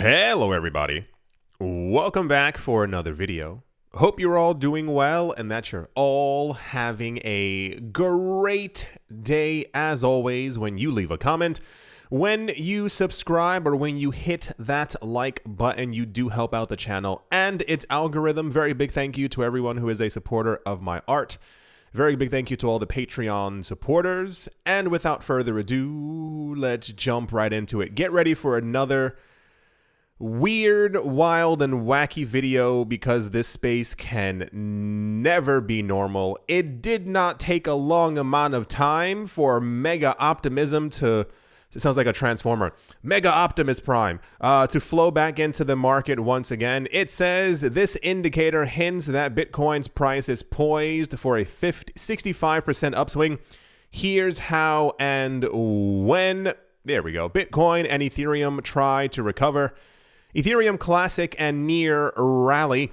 Hello everybody, welcome back for another video. Hope you're all doing well and that you're all having a great day. As always, when you leave a comment, when you subscribe, or when you hit that like button, you do help out the channel and its algorithm. Very big thank you to everyone who is a supporter of my art. Very big thank you to all the Patreon supporters. And without further ado, let's jump right into it. Get ready for another weird, wild, and wacky video, because this space can never be normal. It did not take a long amount of time for Mega Optimism to, it sounds like a transformer, Mega Optimus Prime, to flow back into the market once again. It says this indicator hints that Bitcoin's price is poised for a 65% upswing. Here's how and when. There we go. Bitcoin and Ethereum try to recover. Ethereum Classic and Near rally.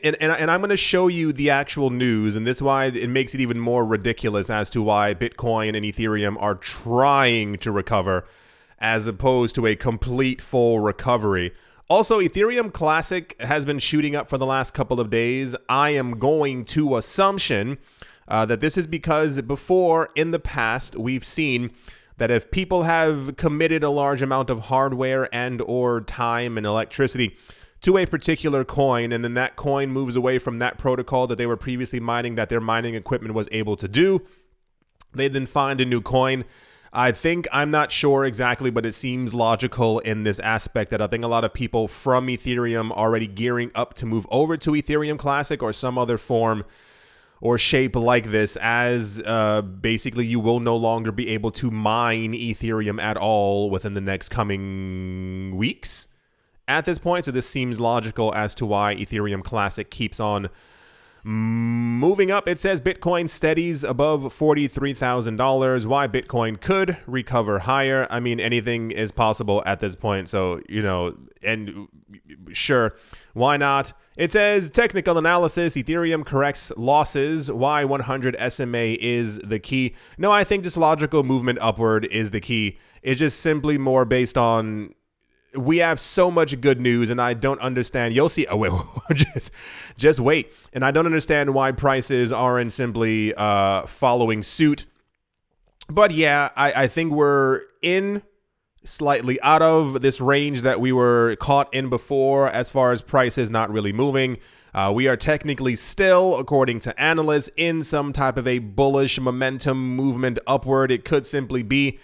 And I'm going to show you the actual news, and this is why it makes it even more ridiculous as to why Bitcoin and Ethereum are trying to recover as opposed to a complete full recovery. Also, Ethereum Classic has been shooting up for the last couple of days. I am going to assumption that this is because before, in the past, we've seen that if people have committed a large amount of hardware and or time and electricity to a particular coin, and then that coin moves away from that protocol that they were previously mining, that their mining equipment was able to do, they then find a new coin. I'm not sure exactly, but it seems logical in this aspect that I think a lot of people from Ethereum already gearing up to move over to Ethereum Classic or some other form or shape like this, as basically you will no longer be able to mine Ethereum at all within the next coming weeks at this point. So this seems logical as to why Ethereum Classic keeps on moving up. It says Bitcoin steadies above $43,000. Why Bitcoin could recover higher. I mean, anything is possible at this point. So, you know, and sure, why not? It says technical analysis, Ethereum corrects losses. Why 100 SMA is the key. No, I think just logical movement upward is the key. It's just simply more based on, we have so much good news, and I don't understand. You'll see. Oh, wait, just wait. And I don't understand why prices aren't simply following suit. But yeah, I think we're in slightly out of this range that we were caught in before as far as prices not really moving. We are technically still, according to analysts, in some type of a bullish momentum movement upward. It could simply be,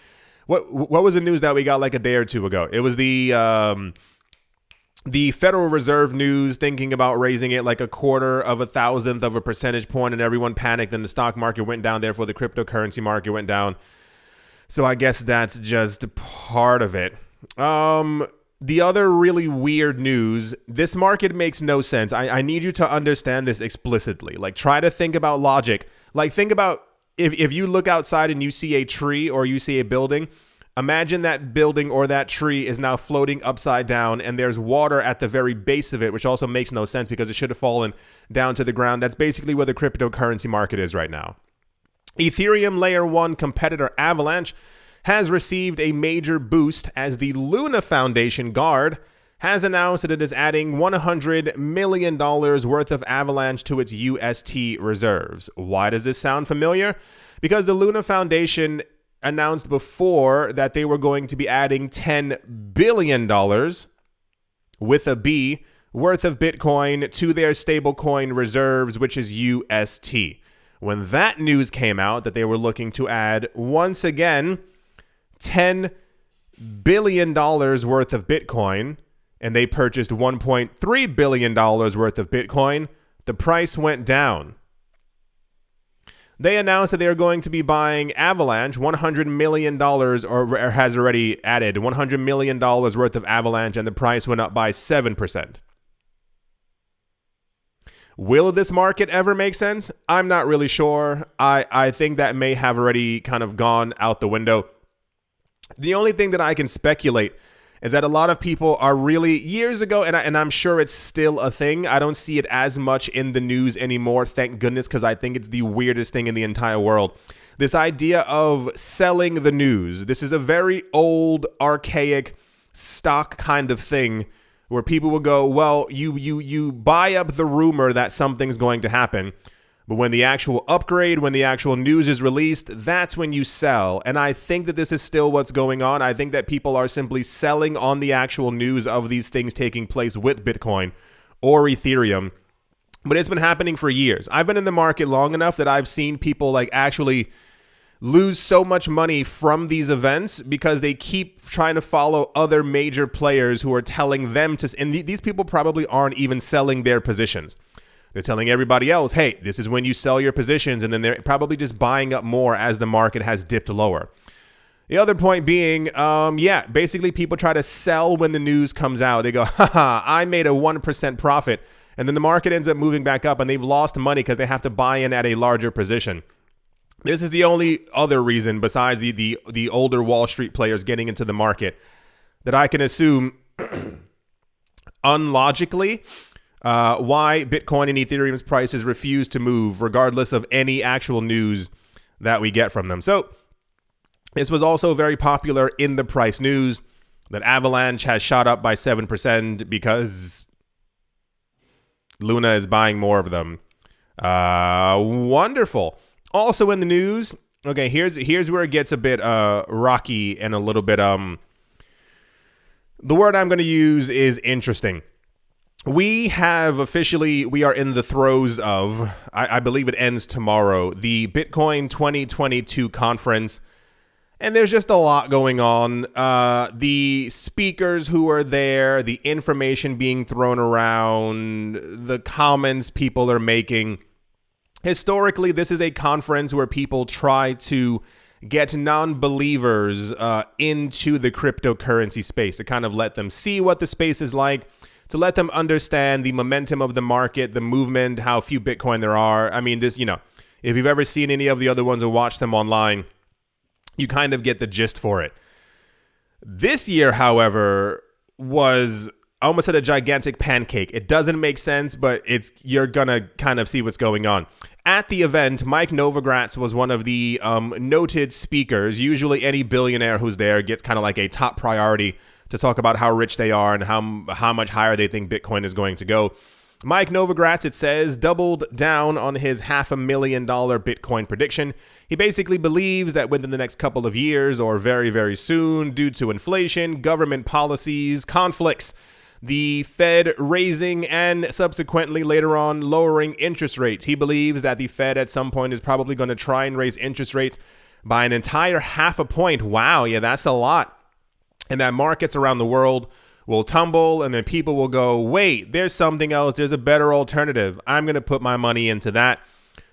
what was the news that we got like a day or two ago? It was the Federal Reserve news thinking about raising it like 0.25 of a percentage point, and everyone panicked and the stock market went down. Therefore, the cryptocurrency market went down. So I guess that's just part of it. The other really weird news, this market makes no sense. I need you to understand this explicitly. Like, try to think about logic. Like, think about if you look outside and you see a tree or you see a building, imagine that building or that tree is now floating upside down and there's water at the very base of it, which also makes no sense because it should have fallen down to the ground. That's basically where the cryptocurrency market is right now. Ethereum Layer 1 competitor Avalanche has received a major boost as the Luna Foundation Guard has announced that it is adding $100 million worth of Avalanche to its UST reserves. Why does this sound familiar? Because the Luna Foundation announced before that they were going to be adding $10 billion with a B worth of Bitcoin to their stablecoin reserves, which is UST. When that news came out that they were looking to add, once again, $10 billion worth of Bitcoin, and they purchased $1.3 billion worth of Bitcoin, the price went down. They announced that they are going to be buying Avalanche, $100 million, or has already added $100 million worth of Avalanche, and the price went up by 7%. Will this market ever make sense? I'm not really sure. I think that may have already kind of gone out the window. The only thing that I can speculate is that a lot of people are really, years ago, and I'm sure it's still a thing. I don't see it as much in the news anymore, thank goodness, because I think it's the weirdest thing in the entire world. This idea of selling the news. This is a very old, archaic stock kind of thing where people will go, well, you buy up the rumor that something's going to happen. But when the actual upgrade, when the actual news is released, that's when you sell. And I think that this is still what's going on. I think that people are simply selling on the actual news of these things taking place with Bitcoin or Ethereum. But it's been happening for years. I've been in the market long enough that I've seen people like actually lose so much money from these events because they keep trying to follow other major players who are telling them to, and these people probably aren't even selling their positions. They're telling everybody else, hey, this is when you sell your positions, and then they're probably just buying up more as the market has dipped lower. The other point being, basically people try to sell when the news comes out. They go, haha, I made a 1% profit, and then the market ends up moving back up, and they've lost money because they have to buy in at a larger position. This is the only other reason besides the older Wall Street players getting into the market that I can assume unlogically why Bitcoin and Ethereum's prices refuse to move regardless of any actual news that we get from them. So this was also very popular in the price news that Avalanche has shot up by 7% because Luna is buying more of them. Wonderful. Also in the news, okay, here's where it gets a bit rocky and a little bit the word I'm going to use is interesting. We are in the throes of, I believe it ends tomorrow, the Bitcoin 2022 conference. And there's just a lot going on. The speakers who are there, the information being thrown around, the comments people are making. Historically, this is a conference where people try to get non-believers into the cryptocurrency space to kind of let them see what the space is like, to let them understand the momentum of the market, the movement, how few Bitcoin there are. I mean, this, if you've ever seen any of the other ones or watched them online, you kind of get the gist for it. This year, however, was almost at a gigantic pancake. It doesn't make sense, but you're going to kind of see what's going on. At the event, Mike Novogratz was one of the noted speakers. Usually any billionaire who's there gets kind of like a top priority to talk about how rich they are and how much higher they think Bitcoin is going to go. Mike Novogratz, it says, doubled down on his $500,000 Bitcoin prediction. He basically believes that within the next couple of years or very, very soon, due to inflation, government policies, conflicts, the Fed raising and subsequently later on lowering interest rates. He believes that the Fed at some point is probably going to try and raise interest rates by an entire 0.5 point. Wow, yeah, that's a lot. And that markets around the world will tumble, and then people will go, wait, there's something else. There's a better alternative. I'm going to put my money into that.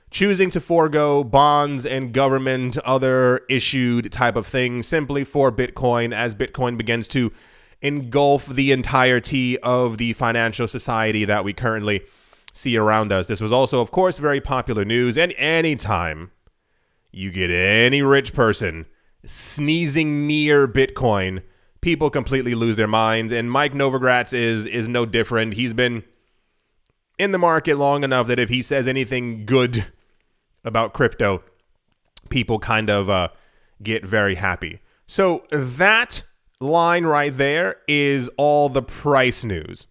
Choosing to forego bonds and government, other issued type of things simply for Bitcoin as Bitcoin begins to engulf the entirety of the financial society that we currently see around us. This was also, of course, very popular news. And anytime you get any rich person sneezing near Bitcoin, people completely lose their minds. And Mike Novogratz is no different. He's been in the market long enough that if he says anything good about crypto, people kind of get very happy. So that line right there is all the price news.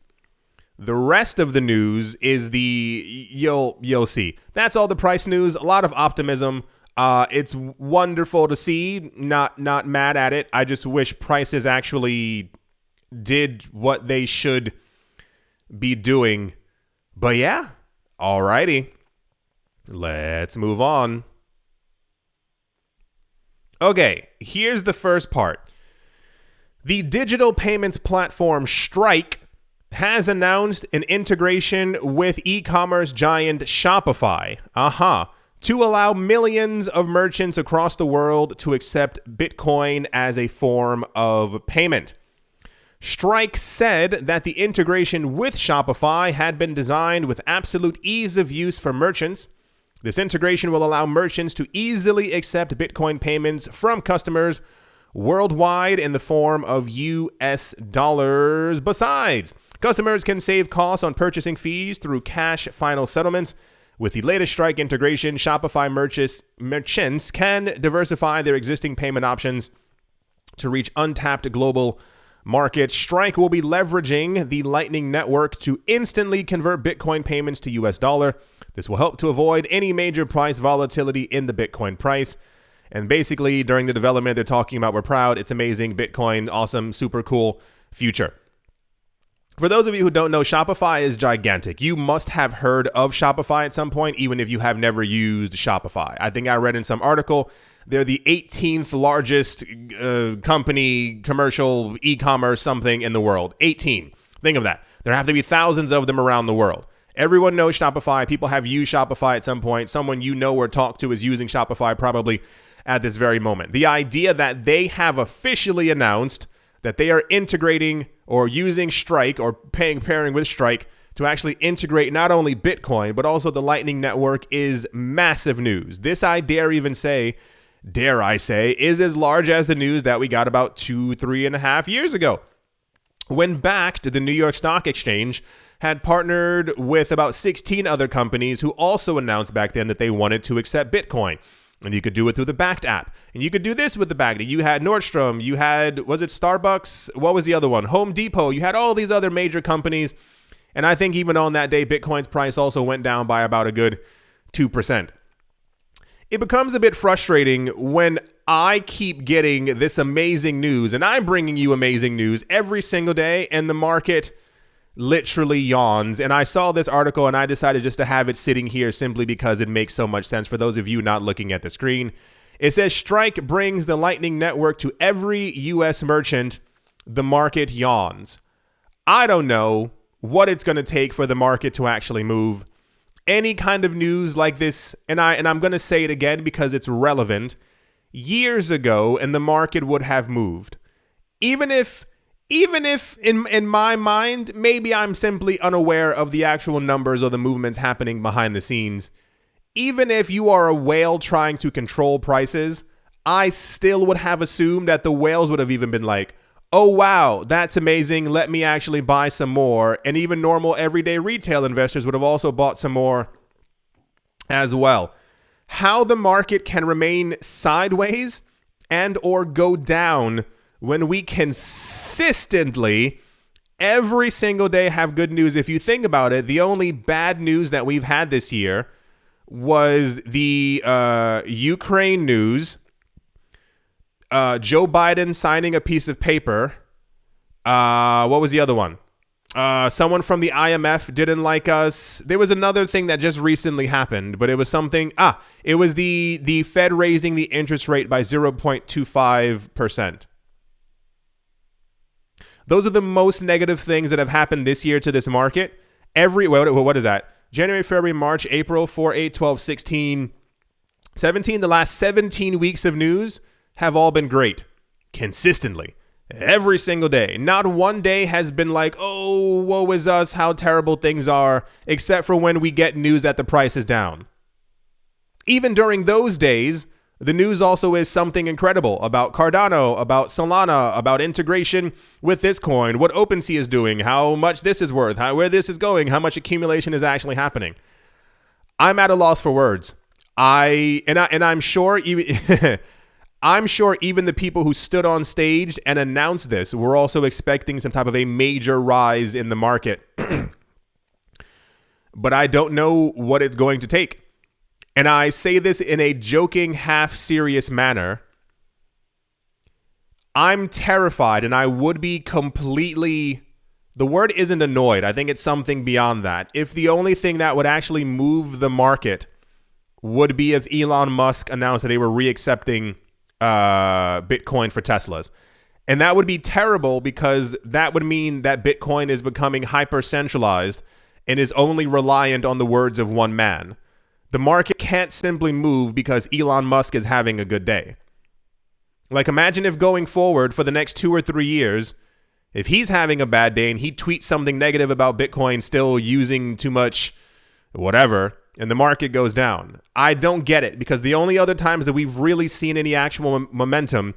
The rest of the news is you'll see. That's all the price news. A lot of optimism. It's wonderful to see. Not mad at it. I just wish prices actually did what they should be doing. But yeah, alrighty. Let's move on. Okay, here's the first part. The digital payments platform Strike has announced an integration with e-commerce giant Shopify. To allow millions of merchants across the world to accept Bitcoin as a form of payment. Strike said that the integration with Shopify had been designed with absolute ease of use for merchants. This integration will allow merchants to easily accept Bitcoin payments from customers worldwide in the form of US dollars. Besides, customers can save costs on purchasing fees through cash final settlements. With the latest Strike integration, Shopify merchants can diversify their existing payment options to reach untapped global market, Strike will be leveraging the Lightning Network to instantly convert Bitcoin payments to US dollar. This will help to avoid any major price volatility in the Bitcoin price. And basically, during the development, they're talking about, we're proud, it's amazing, Bitcoin, awesome, super cool future. For those of you who don't know, Shopify is gigantic. You must have heard of Shopify at some point, even if you have never used Shopify. I think I read in some article, they're the 18th largest company, commercial, e-commerce, something in the world. 18. Think of that. There have to be thousands of them around the world. Everyone knows Shopify. People have used Shopify at some point. Someone you know or talk to is using Shopify probably at this very moment. The idea that they have officially announced that they are integrating or using Strike or pairing with Strike to actually integrate not only Bitcoin, but also the Lightning Network is massive news. This, I dare I say, is as large as the news that we got about 3.5 years ago. When Bakkt, the New York Stock Exchange, had partnered with about 16 other companies who also announced back then that they wanted to accept Bitcoin. And you could do it through the Bakkt app. And you could do this with the Bakkt. You had Nordstrom, you had, was it Starbucks? What was the other one? Home Depot. You had all these other major companies. And I think even on that day, Bitcoin's price also went down by about a good 2%. It becomes a bit frustrating when I keep getting this amazing news, and I'm bringing you amazing news every single day, and the market literally yawns. And I saw this article and I decided just to have it sitting here simply because it makes so much sense for those of you not looking at the screen. It says Strike brings the Lightning Network to every US merchant. The market yawns. I don't know what it's going to take for the market to actually move. Any kind of news like this, and I'm going to say it again because it's relevant, years ago, and the market would have moved. Even if in my mind, maybe I'm simply unaware of the actual numbers or the movements happening behind the scenes. Even if you are a whale trying to control prices, I still would have assumed that the whales would have even been like, oh, wow, that's amazing. Let me actually buy some more. And even normal everyday retail investors would have also bought some more as well. How the market can remain sideways and or go down when we consistently every single day have good news. If you think about it, the only bad news that we've had this year was the Ukraine news, Joe Biden signing a piece of paper. What was the other one? Someone from the IMF didn't like us. There was another thing that just recently happened, but it was something. It was the Fed raising the interest rate by 0.25%. Those are the most negative things that have happened this year to this market. What is that? January, February, March, April, 4, 8, 12, 16, 17. The last 17 weeks of news have all been great. Consistently. Every single day. Not one day has been like, oh, woe is us, how terrible things are, except for when we get news that the price is down. Even during those days, the news also is something incredible about Cardano, about Solana, about integration with this coin, what OpenSea is doing, how much this is worth, where this is going, how much accumulation is actually happening. I'm at a loss for words. I'm sure even I'm sure even the people who stood on stage and announced this were also expecting some type of a major rise in the market. But I don't know what it's going to take. And I say this in a joking, half-serious manner. I'm terrified, and I would be completely... The word isn't annoyed. I think it's something beyond that. If the only thing that would actually move the market would be if Elon Musk announced that they were reaccepting Bitcoin for Teslas. And that would be terrible because that would mean that Bitcoin is becoming hyper-centralized and is only reliant on the words of one man. The market can't simply move because Elon Musk is having a good day. Like, imagine if going forward for the next 2 or 3 years, if he's having a bad day and he tweets something negative about Bitcoin still using too much whatever, and the market goes down. I don't get it because the only other times that we've really seen any actual momentum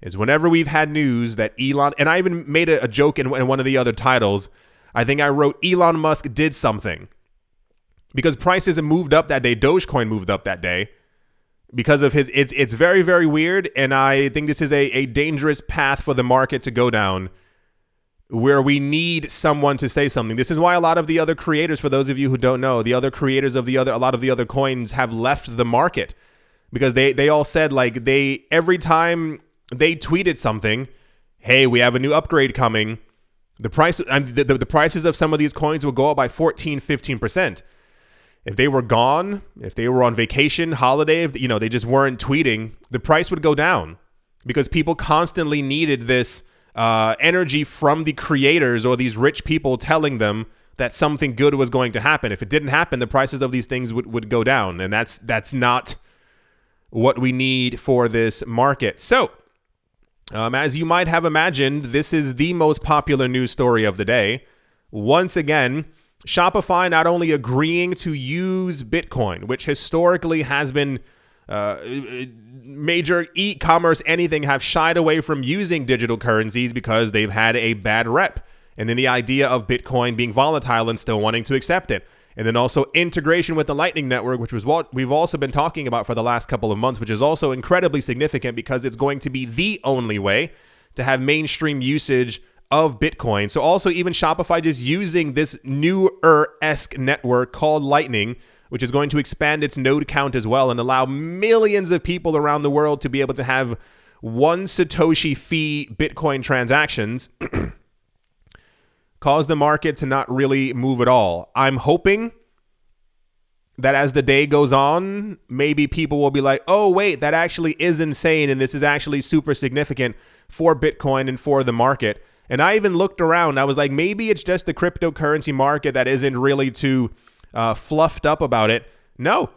is whenever we've had news that Elon, and I even made a joke in one of the other titles. I think I wrote Elon Musk did something. Because prices have moved up that day. Dogecoin moved up that day because of his. It's very, very weird. And I think this is a dangerous path for the market to go down where we need someone to say something. This is why a lot of the other creators, for those of you who don't know, the other creators of a lot of the other coins have left the market, because they all said, like, every time they tweeted something, hey, we have a new upgrade coming, the prices of some of these coins will go up by 14-15%. If they were gone, if they were on vacation, holiday, if, they just weren't tweeting, the price would go down, because people constantly needed this energy from the creators or these rich people telling them that something good was going to happen. If it didn't happen, the prices of these things would go down, and that's not what we need for this market. So, as you might have imagined, this is the most popular news story of the day. Once again, Shopify not only agreeing to use Bitcoin, which historically has been major e-commerce, anything, have shied away from using digital currencies because they've had a bad rep. And then the idea of Bitcoin being volatile and still wanting to accept it. And then also integration with the Lightning Network, which was what we've also been talking about for the last couple of months, which is also incredibly significant because it's going to be the only way to have mainstream usage of Bitcoin. So also even Shopify just using this newer-esque network called Lightning, which is going to expand its node count as well and allow millions of people around the world to be able to have one Satoshi fee Bitcoin transactions, cause the market to not really move at all. I'm hoping that as the day goes on, maybe people will be like, oh, wait, that actually is insane, and this is actually super significant for Bitcoin and for the market. And I even looked around. I was like, maybe it's just the cryptocurrency market that isn't really too fluffed up about it. No,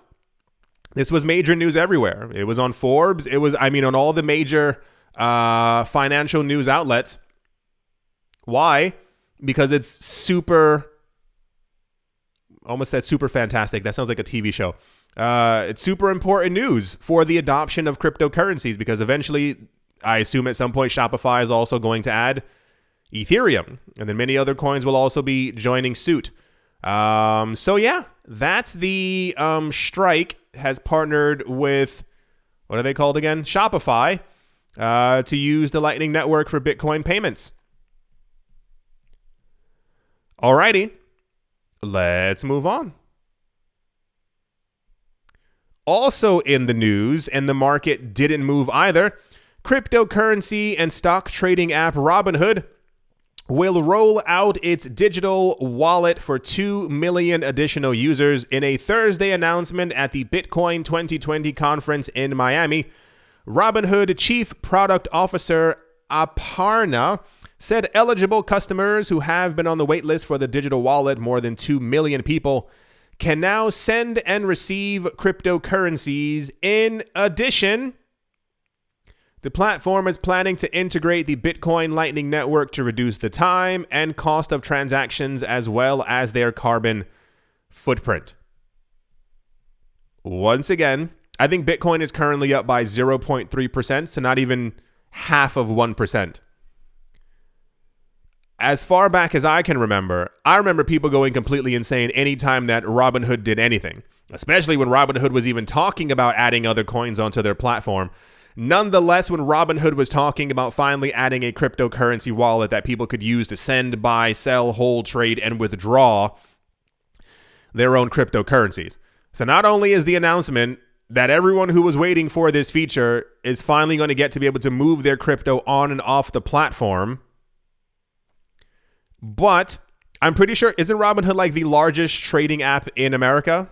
this was major news everywhere. It was on Forbes. It was, on all the major financial news outlets. Why? Because it's super, almost said super fantastic. That sounds like a TV show. It's super important news for the adoption of cryptocurrencies, because eventually, I assume at some point, Shopify is also going to add Ethereum, and then many other coins will also be joining suit. So yeah, that's the Strike has partnered with, what are they called again? Shopify, to use the Lightning Network for Bitcoin payments. Alrighty, let's move on. Also in the news, and the market didn't move either, cryptocurrency and stock trading app Robinhood will roll out its digital wallet for 2 million additional users in a Thursday announcement at the Bitcoin 2020 conference in Miami. Robinhood Chief Product Officer Aparna said eligible customers who have been on the wait list for the digital wallet, more than 2 million people, can now send and receive cryptocurrencies. In addition, the platform is planning to integrate the Bitcoin Lightning Network to reduce the time and cost of transactions as well as their carbon footprint. Once again, I think Bitcoin is currently up by 0.3%, so not even half of 1%. As far back as I can remember, I remember people going completely insane anytime that Robinhood did anything, especially when Robinhood was even talking about adding other coins onto their platform. Nonetheless, when Robinhood was talking about finally adding a cryptocurrency wallet that people could use to send, buy, sell, hold, trade, and withdraw their own cryptocurrencies. So not only is the announcement that everyone who was waiting for this feature is finally going to get to be able to move their crypto on and off the platform, but I'm pretty sure, isn't Robinhood like the largest trading app in America?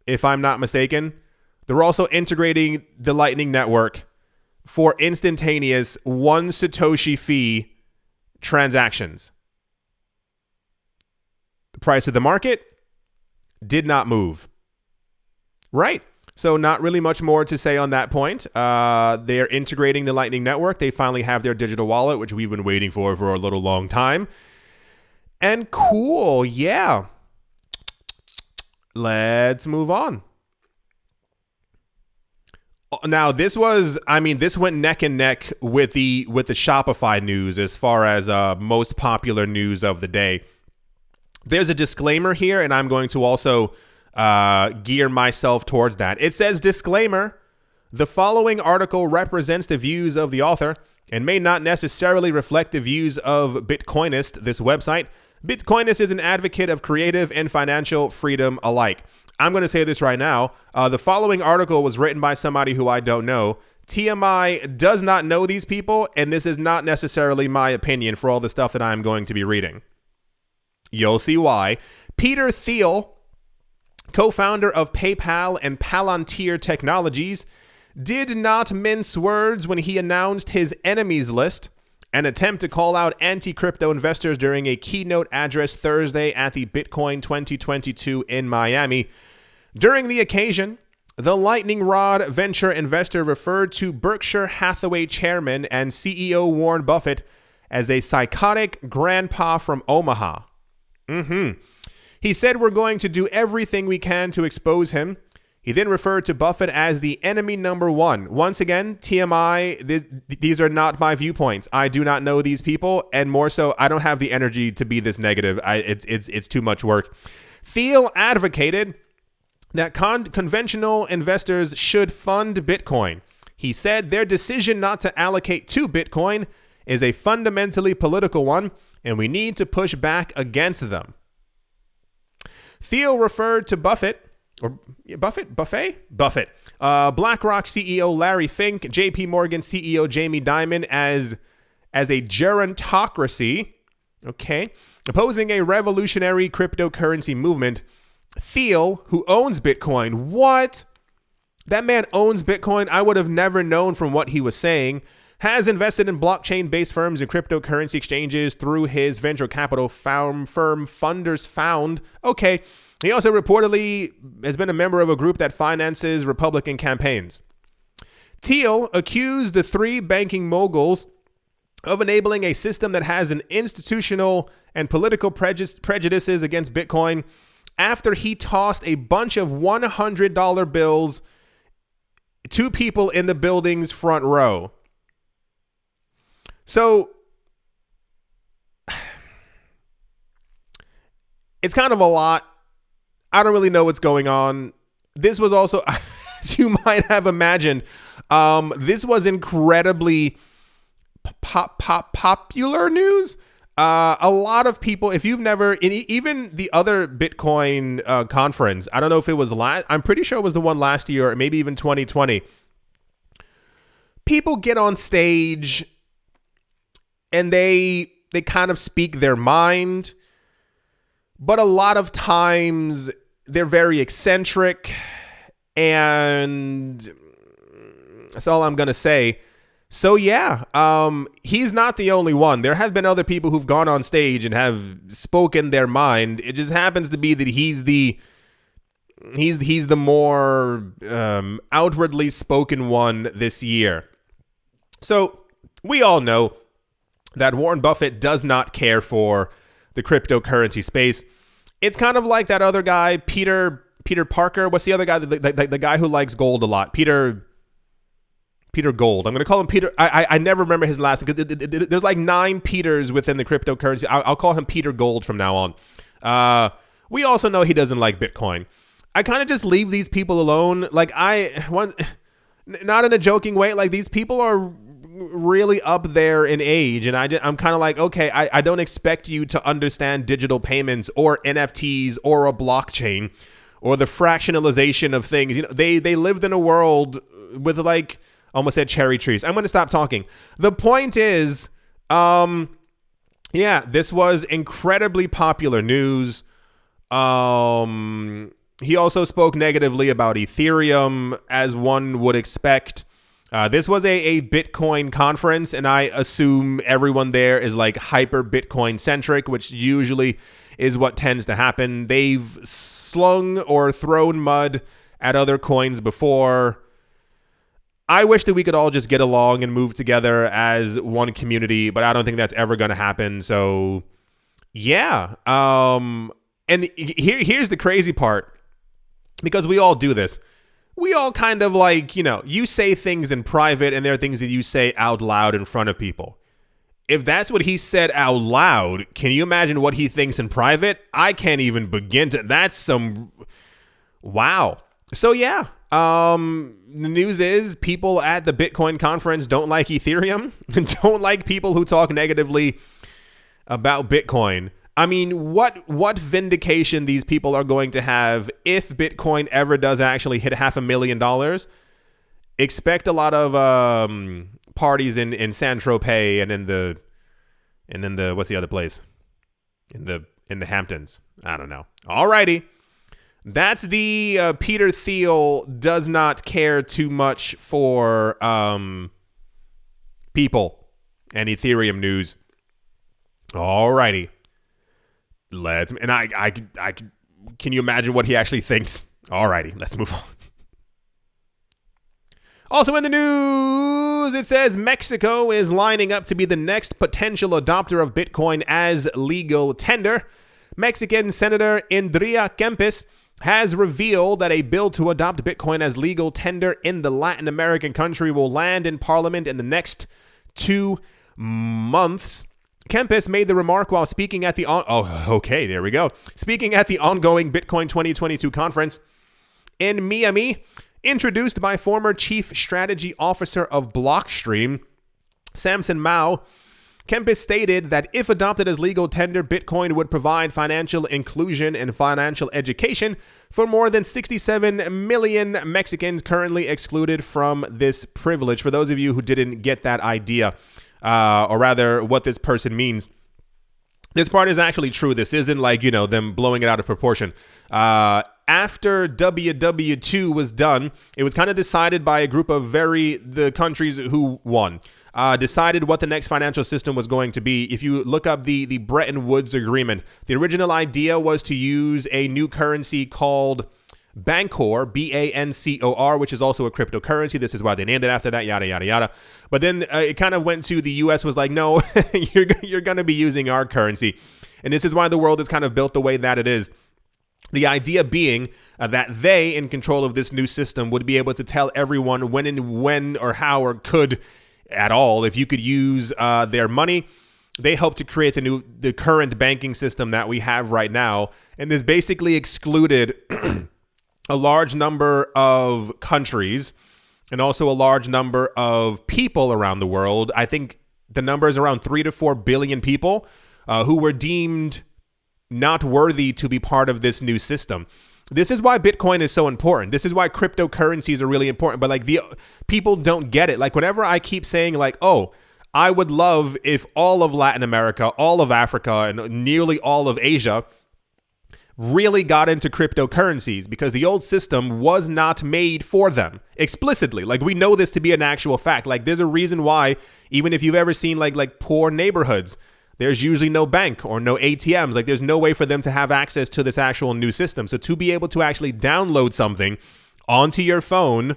If I'm not mistaken. They're also integrating the Lightning Network for instantaneous 1 Satoshi fee transactions. The price of the market did not move. Right. So not really much more to say on that point. They're integrating the Lightning Network. They finally have their digital wallet, which we've been waiting for a little long time. And cool. Yeah. Let's move on. Now, this went neck and neck with the Shopify news as far as most popular news of the day. There's a disclaimer here, and I'm going to also gear myself towards that. It says, disclaimer, the following article represents the views of the author and may not necessarily reflect the views of Bitcoinist, this website. Bitcoinist is an advocate of creative and financial freedom alike. I'm going to say this right now. The following article was written by somebody who I don't know. TMI does not know these people, and this is not necessarily my opinion for all the stuff that I'm going to be reading. You'll see why. Peter Thiel, co-founder of PayPal and Palantir Technologies, did not mince words when he announced his enemies list, an attempt to call out anti-crypto investors during a keynote address Thursday at the Bitcoin 2022 in Miami. During the occasion, the Lightning Rod venture investor referred to Berkshire Hathaway chairman and CEO Warren Buffett as a psychotic grandpa from Omaha. He said, "We're going to do everything we can to expose him." He then referred to Buffett as the enemy number one. Once again, TMI, these are not my viewpoints. I do not know these people, and more so, I don't have the energy to be this negative. It's too much work. Thiel advocated that conventional investors should fund Bitcoin. He said their decision not to allocate to Bitcoin is a fundamentally political one, and we need to push back against them. Thiel referred to Buffett, BlackRock CEO Larry Fink, JP Morgan CEO Jamie Dimon as a gerontocracy, opposing a revolutionary cryptocurrency movement. Thiel, who owns Bitcoin, what? That man owns Bitcoin. I would have never known from what he was saying. Has invested in blockchain-based firms and cryptocurrency exchanges through his venture capital firm Funders Found. Okay. He also reportedly has been a member of a group that finances Republican campaigns. Thiel accused the three banking moguls of enabling a system that has an institutional and political prejudices against Bitcoin after he tossed a bunch of $100 bills to people in the building's front row. So it's kind of a lot. I don't really know what's going on. This was also, as you might have imagined, this was incredibly popular news. A lot of people, if you've never, even the other Bitcoin conference, I don't know if it was I'm pretty sure it was the one last year or maybe even 2020. People get on stage and they kind of speak their mind, but a lot of times they're very eccentric, and that's all I'm going to say. So yeah, he's not the only one. There have been other people who've gone on stage and have spoken their mind. It just happens to be that he's the more outwardly spoken one this year. So we all know that Warren Buffett does not care for the cryptocurrency space. It's kind of like that other guy, Peter Parker. What's the other guy? The guy who likes gold a lot. Peter Gold. I'm going to call him Peter. I never remember his last name. There's like 9 Peters within the cryptocurrency. I'll call him Peter Gold from now on. We also know he doesn't like Bitcoin. I kind of just leave these people alone. Like not in a joking way. Like these people are really up there in age, and I'm kind of like, okay, I don't expect you to understand digital payments or NFTs or a blockchain or the fractionalization of things. You know, they lived in a world with like, almost said cherry trees. I'm going to stop talking. The point is, this was incredibly popular news. He also spoke negatively about Ethereum, as one would expect. This was a Bitcoin conference, and I assume everyone there is like hyper Bitcoin centric, which usually is what tends to happen. They've slung or thrown mud at other coins before. I wish that we could all just get along and move together as one community, but I don't think that's ever going to happen. So yeah. And here's the crazy part, because we all do this. We all kind of like, you say things in private and there are things that you say out loud in front of people. If that's what he said out loud, can you imagine what he thinks in private? I can't even begin to. That's some. Wow. So yeah, The news is people at the Bitcoin conference don't like Ethereum and don't like people who talk negatively about Bitcoin. I mean, what vindication these people are going to have if Bitcoin ever does actually hit $500,000? Expect a lot of parties in San Tropez and in the what's the other place? In the Hamptons. I don't know. Alrighty. That's the Peter Thiel does not care too much for people and Ethereum news. Alrighty. I can you imagine what he actually thinks? Alrighty, let's move on. Also in the news, it says Mexico is lining up to be the next potential adopter of Bitcoin as legal tender. Mexican Senator Indria Kempis has revealed that a bill to adopt Bitcoin as legal tender in the Latin American country will land in Parliament in the next 2 months. Kempis made the remark while speaking at the speaking at the ongoing Bitcoin 2022 conference in Miami, introduced by former Chief Strategy Officer of Blockstream, Samson Mao. Kempis stated that if adopted as legal tender, Bitcoin would provide financial inclusion and financial education for more than 67 million Mexicans currently excluded from this privilege. For those of you who didn't get that idea, or rather what this person means, this part is actually true. This isn't like, them blowing it out of proportion. After WW2 was done, it was kind of decided by a group of the countries who won. Decided what the next financial system was going to be. If you look up the Bretton Woods Agreement, the original idea was to use a new currency called Bancor, Bancor, which is also a cryptocurrency. This is why they named it after that, yada, yada, yada. But then it kind of went to the U.S. was like, no, you're going to be using our currency. And this is why the world is kind of built the way that it is. The idea being that they, in control of this new system, would be able to tell everyone when or how or could at all, if you could use their money. They helped to create the current banking system that we have right now. And this basically excluded a large number of countries and also a large number of people around the world. I think the number is around 3 to 4 billion people who were deemed not worthy to be part of this new system. This is why Bitcoin is so important. This is why cryptocurrencies are really important. But the people don't get it. Whenever I keep saying I would love if all of Latin America, all of Africa, and nearly all of Asia really got into cryptocurrencies, because the old system was not made for them explicitly. We know this to be an actual fact. There's a reason why, even if you've ever seen like poor neighborhoods, there's usually no bank or no ATMs. There's no way for them to have access to this actual new system. So to be able to actually download something onto your phone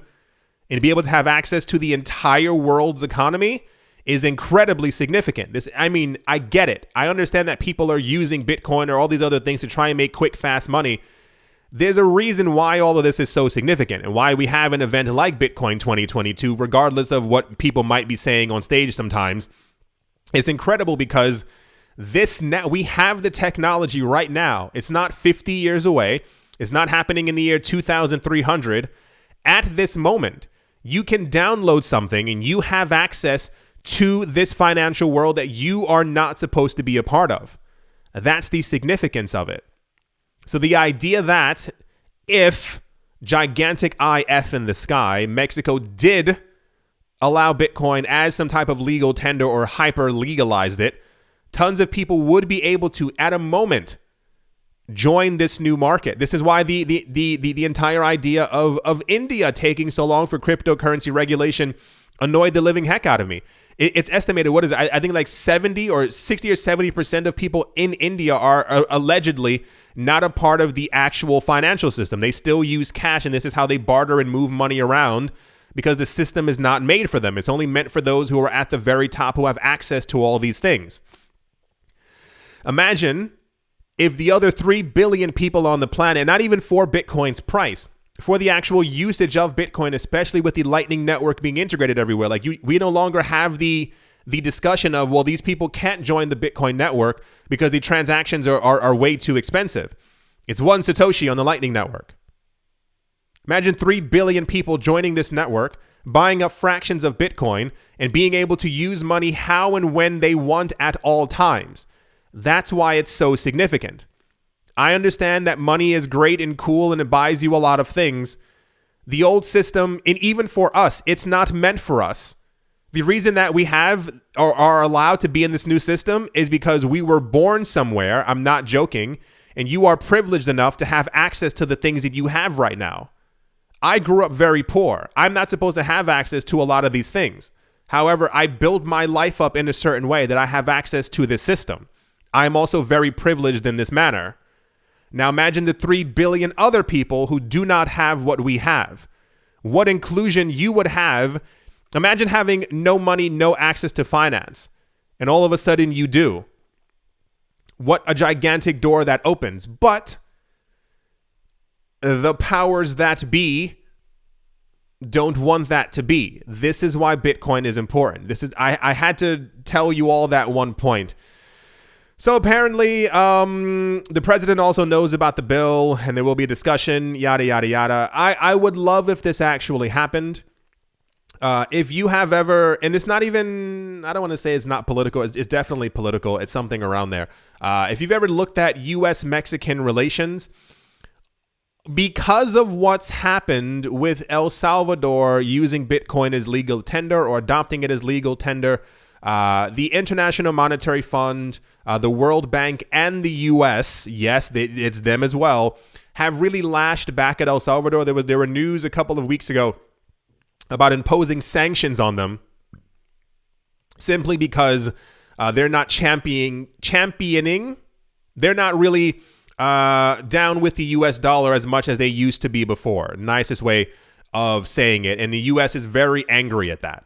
and be able to have access to the entire world's economy is incredibly significant. I get it. I understand that people are using Bitcoin or all these other things to try and make quick, fast money. There's a reason why all of this is so significant and why we have an event like Bitcoin 2022, regardless of what people might be saying on stage sometimes. It's incredible because we have the technology right now. It's not 50 years away. It's not happening in the year 2300. At this moment, you can download something and you have access to this financial world that you are not supposed to be a part of. That's the significance of it. So the idea that if gigantic IF in the sky, Mexico did allow Bitcoin as some type of legal tender or hyper legalized it, tons of people would be able to, at a moment, join this new market. This is why the entire idea of India taking so long for cryptocurrency regulation annoyed the living heck out of me. It's estimated, what is it? I think 70 or 60 or 70% of people in India are allegedly not a part of the actual financial system. They still use cash, and this is how they barter and move money around, because the system is not made for them. It's only meant for those who are at the very top, who have access to all these things. Imagine if the other 3 billion people on the planet, not even for Bitcoin's price, for the actual usage of Bitcoin, especially with the Lightning Network being integrated everywhere, we no longer have the discussion of, well, these people can't join the Bitcoin network because the transactions are way too expensive. It's 1 Satoshi on the Lightning Network. Imagine 3 billion people joining this network, buying up fractions of Bitcoin, and being able to use money how and when they want at all times. That's why it's so significant. I understand that money is great and cool and it buys you a lot of things. The old system, and even for us, it's not meant for us. The reason that we have or are allowed to be in this new system is because we were born somewhere. I'm not joking. And you are privileged enough to have access to the things that you have right now. I grew up very poor. I'm not supposed to have access to a lot of these things. However, I built my life up in a certain way that I have access to this system. I'm also very privileged in this manner. Now imagine the 3 billion other people who do not have what we have. What inclusion you would have. Imagine having no money, no access to finance, and all of a sudden you do. What a gigantic door that opens. But the powers that be don't want that to be. This is why Bitcoin is important. I had to tell you all that one point. So apparently, the president also knows about the bill, and there will be a discussion, yada, yada, yada. I would love if this actually happened. If you have ever, and it's not even, I don't want to say it's not political. It's definitely political. It's something around there. If you've ever looked at U.S.-Mexican relations, because of what's happened with El Salvador using Bitcoin as legal tender or adopting it as legal tender, the International Monetary Fund, the World Bank, and the U.S., yes, it's them as well, have really lashed back at El Salvador. There were news a couple of weeks ago about imposing sanctions on them simply because they're not championing. They're not really down with the U.S. dollar as much as they used to be before. Nicest way of saying it. And the U.S. is very angry at that.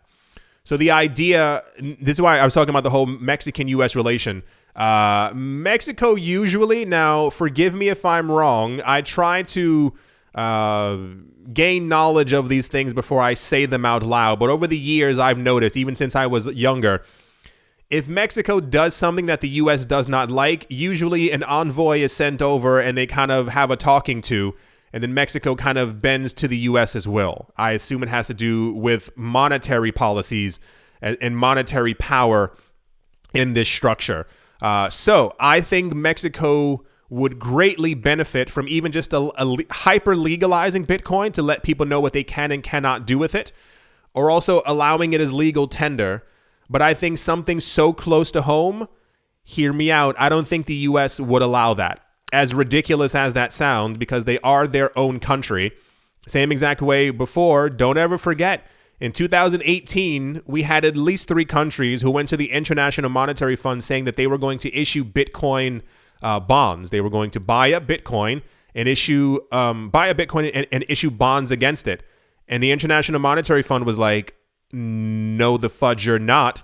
So the idea, this is why I was talking about the whole Mexican-U.S. relation. Mexico usually, now forgive me if I'm wrong, I try to gain knowledge of these things before I say them out loud. But over the years, I've noticed, even since I was younger, if Mexico does something that the U.S. does not like, usually an envoy is sent over and they kind of have a talking to, and then Mexico kind of bends to the U.S. as well. I assume it has to do with monetary policies and monetary power in this structure. So I think Mexico would greatly benefit from even just a hyper legalizing Bitcoin to let people know what they can and cannot do with it, or also allowing it as legal tender. But I think something so close to home, hear me out, I don't think the U.S. would allow that. As ridiculous as that sounds, because they are their own country. Same exact way before, don't ever forget, in 2018, we had at least 3 countries who went to the International Monetary Fund saying that they were going to issue Bitcoin bonds. They were going to buy up Bitcoin and issue and issue bonds against it. And the International Monetary Fund was like, no, the fudge, you're not.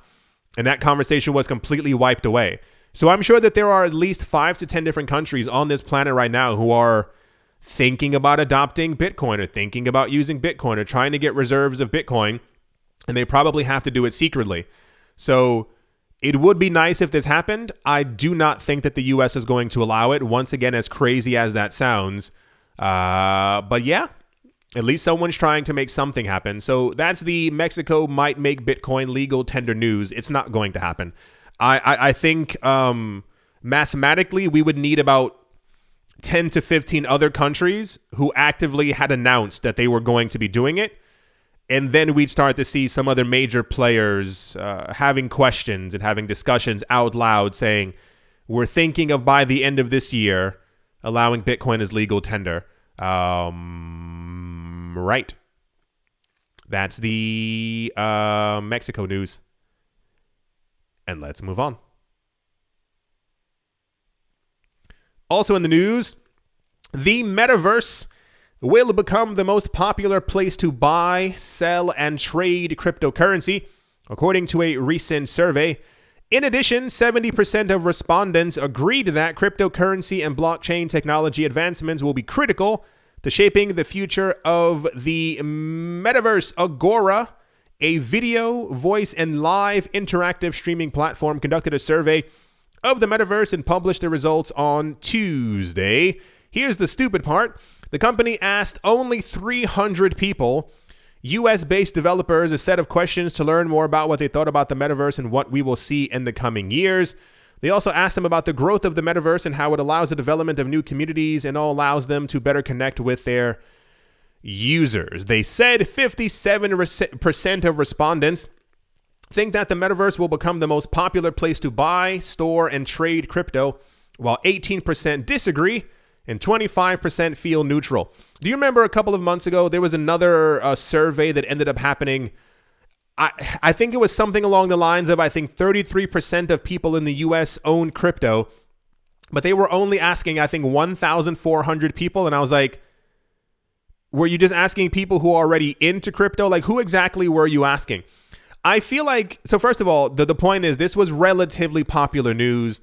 And that conversation was completely wiped away. So I'm sure that there are at least 5 to 10 different countries on this planet right now who are thinking about adopting Bitcoin or thinking about using Bitcoin or trying to get reserves of Bitcoin. And they probably have to do it secretly. So it would be nice if this happened. I do not think that the U.S. is going to allow it. Once again, as crazy as that sounds. But yeah, at least someone's trying to make something happen. So that's the Mexico might make Bitcoin legal tender news. It's not going to happen. I think mathematically we would need about 10 to 15 other countries who actively had announced that they were going to be doing it. And then we'd start to see some other major players having questions and having discussions out loud saying, we're thinking of by the end of this year, allowing Bitcoin as legal tender. Right. That's the Mexico news. And let's move on. Also in the news, the metaverse will become the most popular place to buy, sell, and trade cryptocurrency, according to a recent survey. In addition, 70% of respondents agreed that cryptocurrency and blockchain technology advancements will be critical to shaping the future of the metaverse. Agora, a video, voice, and live interactive streaming platform, conducted a survey of the metaverse and published the results on Tuesday. Here's the stupid part. The company asked only 300 people, US-based developers, a set of questions to learn more about what they thought about the metaverse and what we will see in the coming years. They also asked them about the growth of the metaverse and how it allows the development of new communities and all allows them to better connect with their users. They said 57% of respondents think that the metaverse will become the most popular place to buy, store, and trade crypto, while 18% disagree and 25% feel neutral. Do you remember a couple of months ago, there was another survey that ended up happening? I think it was something along the lines of, I think 33% of people in the US own crypto, but they were only asking, I think 1,400 people. And I was like, were you just asking people who are already into crypto? Like, who exactly were you asking? I feel like, so first of all, the point is this was relatively popular news.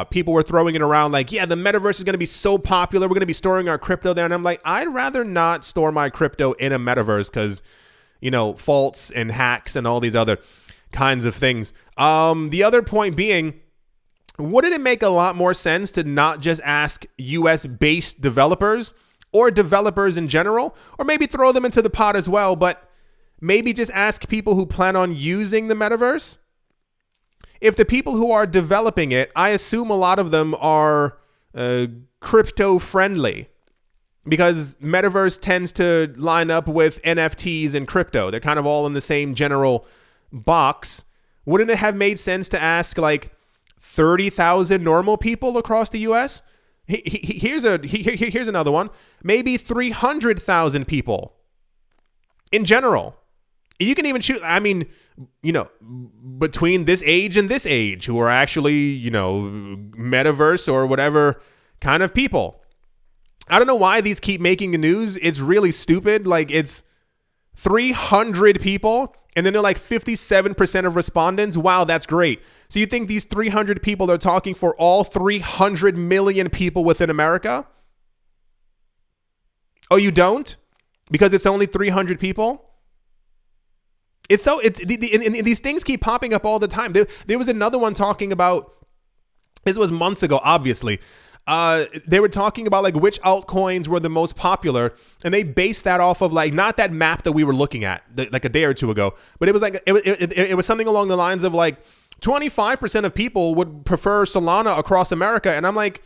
People were throwing it around like, yeah, the metaverse is going to be so popular. We're going to be storing our crypto there. And I'm like, I'd rather not store my crypto in a metaverse because, you know, faults and hacks and all these other kinds of things. The other point being, wouldn't it make a lot more sense to not just ask US-based developers or developers in general, or maybe throw them into the pot as well, but maybe just ask people who plan on using the metaverse? If the people who are developing it, I assume a lot of them are crypto friendly, because metaverse tends to line up with NFTs and crypto. They're kind of all in the same general box. Wouldn't it have made sense to ask like 30,000 normal people across the US? Here's another one. Maybe 300,000 people in general. You can even shoot, I mean, you know, between this age and this age who are actually, you know, metaverse or whatever kind of people. I don't know why these keep making the news. It's really stupid. Like, it's 300 people and then they're like 57% of respondents. Wow, that's great. So you think these 300 people are talking for all 300 million people within America? Oh, you don't? Because it's only 300 people? These things keep popping up all the time. There was another one talking about, this was months ago, obviously. They were talking about like which altcoins were the most popular, and they based that off of like not that map that we were looking at like a day or two ago, but it was like it was something along the lines of like 25% of people would prefer Solana across America, and I'm like,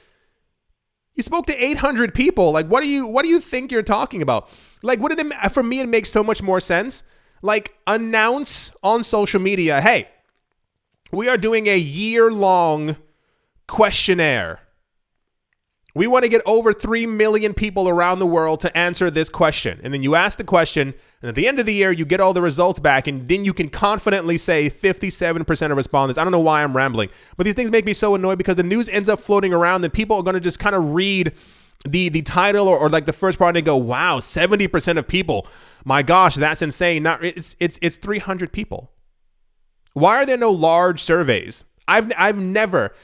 you spoke to 800 people. Like, what do you think you're talking about? Like, for me, it makes so much more sense. Like, announce on social media, hey, we are doing a year-long questionnaire. We want to get over 3 million people around the world to answer this question. And then you ask the question, and at the end of the year, you get all the results back, and then you can confidently say 57% of respondents. I don't know why I'm rambling, but these things make me so annoyed because the news ends up floating around, and people are going to just kind of read the title or like the first part and go, wow, 70% of people. My gosh, that's insane. It's 300 people. Why are there no large surveys? I've never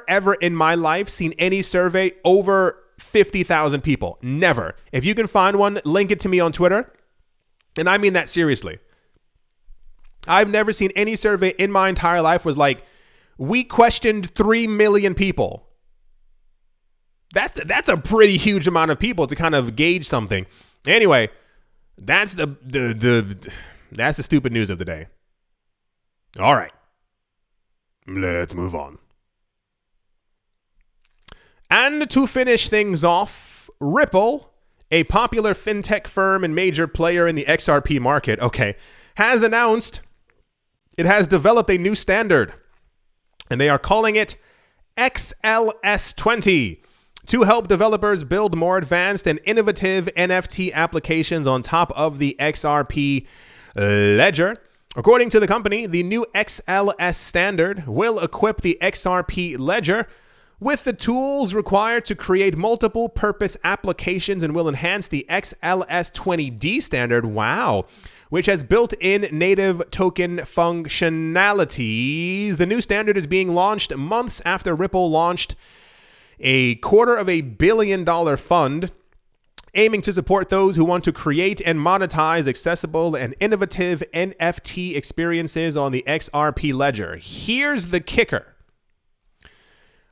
ever in my life seen any survey over 50,000 people. Never. If you can find one, link it to me on Twitter. And I mean that seriously. I've never seen any survey in my entire life was like, we questioned 3 million people. That's a pretty huge amount of people to kind of gauge something. Anyway, that's that's the stupid news of the day. All right. Let's move on. And to finish things off, Ripple, a popular fintech firm and major player in the XRP market, has announced it has developed a new standard, and they are calling it XLS20 to help developers build more advanced and innovative NFT applications on top of the XRP ledger. According to the company, the new XLS standard will equip the XRP ledger with the tools required to create multiple purpose applications and will enhance the XLS20D standard, which has built-in native token functionalities. The new standard is being launched months after Ripple launched a $250 million fund aiming to support those who want to create and monetize accessible and innovative NFT experiences on the XRP ledger. Here's the kicker.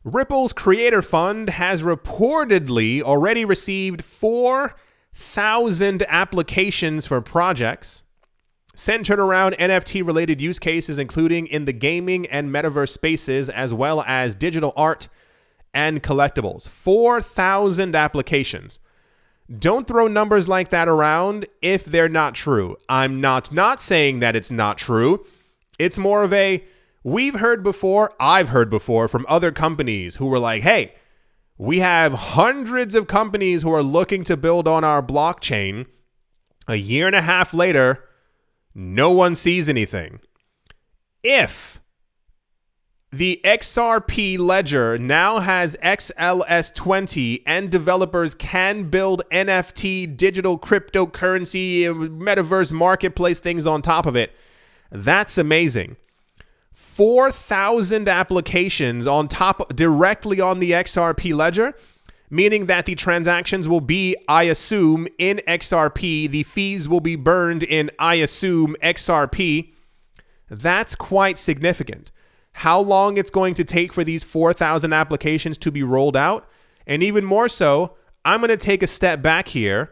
Ripple's creator fund has reportedly already received 4,000 applications for projects centered around NFT-related use cases, including in the gaming and metaverse spaces, as well as digital art and collectibles. 4,000 applications. Don't throw numbers like that around if they're not true. I'm not saying that it's not true. It's more of a, I've heard before from other companies who were like, hey, we have hundreds of companies who are looking to build on our blockchain. A year and a half later, no one sees anything. If the XRP ledger now has XLS20 and developers can build NFT, digital cryptocurrency, metaverse marketplace things on top of it, that's amazing. 4,000 applications on top, directly on the XRP ledger, meaning that the transactions will be, I assume, in XRP. The fees will be burned in, I assume, XRP. That's quite significant. How long it's going to take for these 4,000 applications to be rolled out, and even more so, I'm going to take a step back here.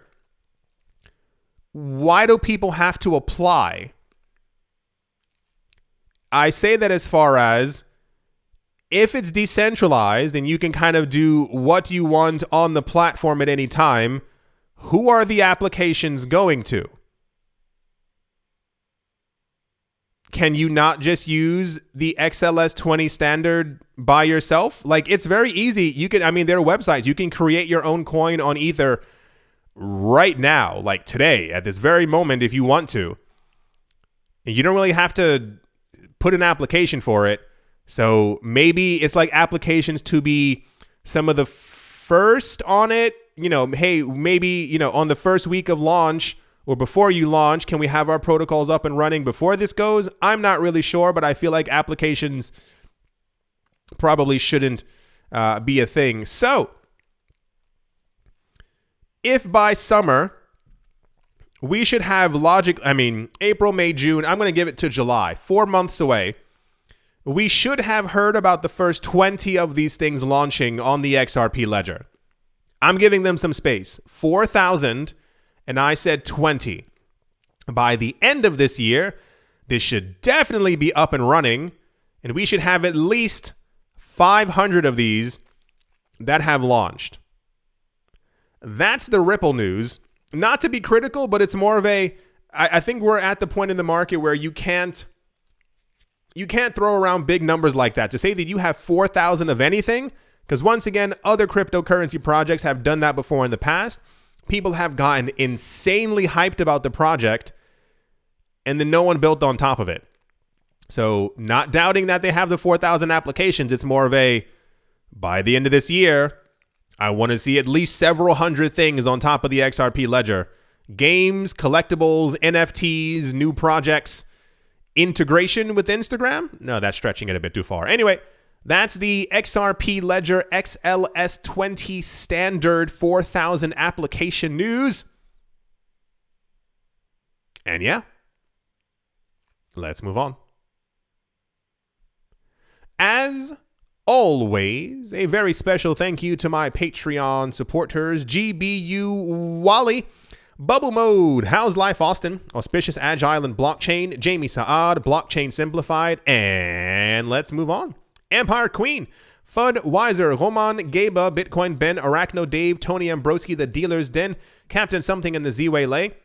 Why do people have to apply? I say that as far as, if it's decentralized and you can kind of do what you want on the platform at any time, who are the applications going to? Can you not just use the XLS20 standard by yourself? Like, it's very easy. You can, there are websites. You can create your own coin on Ether right now, like today, at this very moment, if you want to. And you don't really have to put an application for it. So maybe it's like applications to be some of the first on it. Hey, maybe, on the first week of launch or before you launch, can we have our protocols up and running before this goes? I'm not really sure, but I feel like applications probably shouldn't be a thing. So if by summer we should have April, May, June, I'm going to give it to July, 4 months away. We should have heard about the first 20 of these things launching on the XRP ledger. I'm giving them some space. 4,000, and I said 20. By the end of this year, this should definitely be up and running, and we should have at least 500 of these that have launched. That's the Ripple news. Not to be critical, but it's more of I think we're at the point in the market where you can't throw around big numbers like that. To say that you have 4,000 of anything, because once again, other cryptocurrency projects have done that before in the past. People have gotten insanely hyped about the project, and then no one built on top of it. So not doubting that they have the 4,000 applications, it's more of by the end of this year, I want to see at least several hundred things on top of the XRP ledger. Games, collectibles, NFTs, new projects, integration with Instagram? No, that's stretching it a bit too far. Anyway, that's the XRP Ledger XLS20 standard 4,000 application news. And yeah, let's move on. As always, a very special thank you to my Patreon supporters, GBU Wally, Bubble Mode, How's Life Austin, Auspicious Agile and Blockchain, Jamie Saad, Blockchain Simplified, and let's move on. Empire Queen, Fud Wiser, Roman, Gaba, Bitcoin Ben, Arachno Dave, Tony Ambroski, The Dealer's Den, Captain Something in the Z-Way Lay,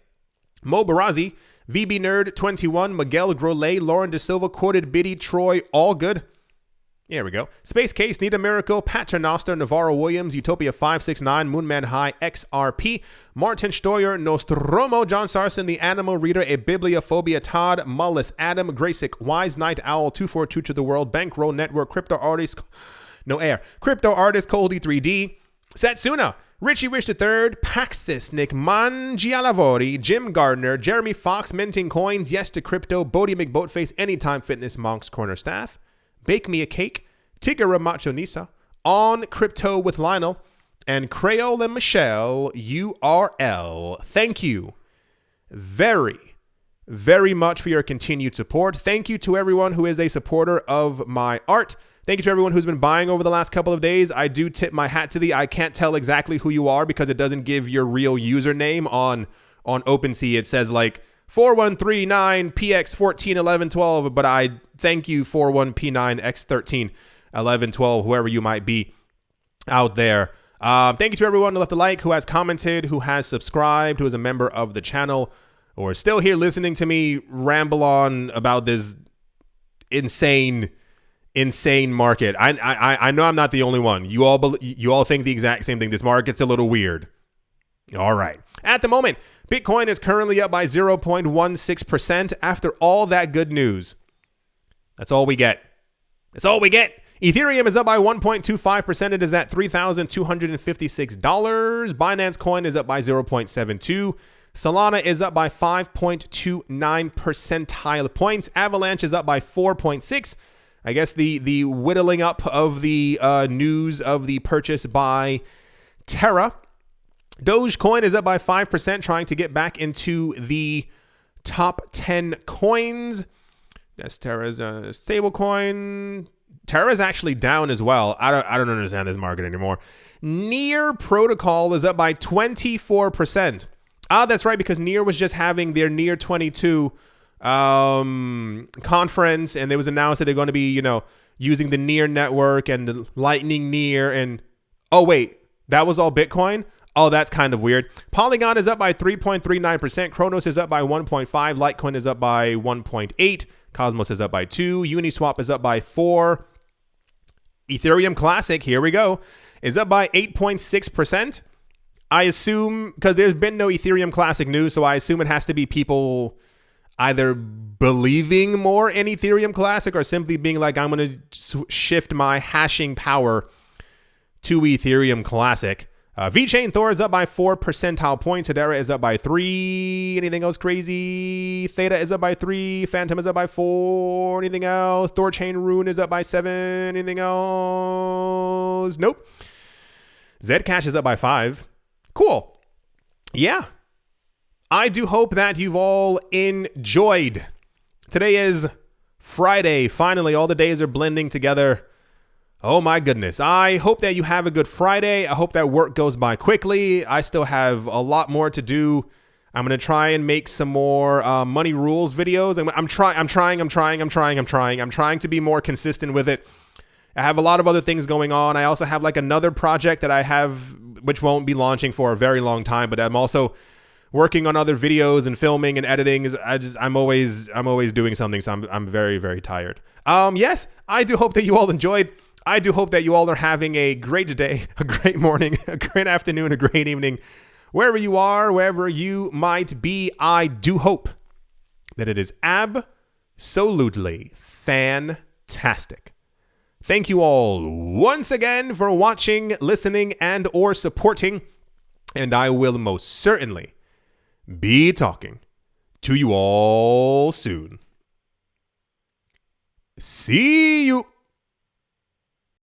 Mo Barazi, VB Nerd 21, Miguel Grolet, Lauren De Silva, Quoted Biddy, Troy, all good. There we go. Space Case, Need a Miracle, Paternoster, Navarro Williams, Utopia 569, Moonman High, XRP, Martin Steuer, Nostromo, John Sarson, The Animal Reader, A Bibliophobia, Todd, Mullis, Adam, Graysick, Wise Night Owl, 242 to the World, Bankroll Network, Crypto Artist, No Air, Crypto Artist, Coldy 3D, Satsuna, Richie Rich III, Paxis, Nick Mangialavori, Jim Gardner, Jeremy Fox, Minting Coins, Yes to Crypto, Bodie McBoatface, Anytime Fitness, Monk's Corner Staff, Bake Me a Cake, Tigara Macho Nisa, On Crypto with Lionel, and Creole and Michelle URL. Thank you very, very much for your continued support. Thank you to everyone who is a supporter of my art. Thank you to everyone who's been buying over the last couple of days. I do tip my hat to thee. I can't tell exactly who you are because it doesn't give your real username on OpenSea. It says like 4139PX141112, but I thank you 41P9X131112, whoever you might be out there. Thank you to everyone who left a like, who has commented, who has subscribed, who is a member of the channel, or is still here listening to me ramble on about this insane market. I know I'm not the only one. You all think the exact same thing. This market's a little weird. All right. At the moment, Bitcoin is currently up by 0.16% after all that good news. That's all we get. That's all we get. Ethereum is up by 1.25%. It is at $3,256. Binance Coin is up by 0.72%. Solana is up by 5.29 percentile points. Avalanche is up by 4.6%. I guess the whittling up of the news of the purchase by Terra. Dogecoin is up by 5%, trying to get back into the top 10 coins. Yes, Terra's a stable coin. Terra is actually down as well. I don't understand this market anymore. Near Protocol is up by 24%. Ah, that's right, because Near was just having their Near 22 conference, and it was announced that they're going to be, using the Near network and the Lightning Near. And oh wait, that was all Bitcoin. Oh, that's kind of weird. Polygon is up by 3.39%. Kronos is up by 1.5%. Litecoin is up by 1.8%. Cosmos is up by 2%. Uniswap is up by 4%. Ethereum Classic, here we go, is up by 8.6%. I assume, because there's been no Ethereum Classic news, so I assume it has to be people either believing more in Ethereum Classic or simply being like, I'm going to shift my hashing power to Ethereum Classic. VeChain Thor is up by 4 percentile points. Hedera is up by 3. Anything else crazy? Theta is up by 3. Phantom is up by 4. Anything else? Thorchain Rune is up by 7. Anything else? Nope. Zcash is up by 5. Cool. Yeah. I do hope that you've all enjoyed. Today is Friday. Finally, all the days are blending together. Oh my goodness. I hope that you have a good Friday. I hope that work goes by quickly. I still have a lot more to do. I'm going to try and make some more money rules videos. I'm trying to be more consistent with it. I have a lot of other things going on. I also have like another project that I have, which won't be launching for a very long time, but I'm also working on other videos and filming and editing. I'm always doing something. So I'm very, very tired. Yes, I do hope that you all enjoyed. I do hope that you all are having a great day, a great morning, a great afternoon, a great evening. Wherever you are, wherever you might be, I do hope that it is absolutely fantastic. Thank you all once again for watching, listening, and or supporting. And I will most certainly be talking to you all soon. See you.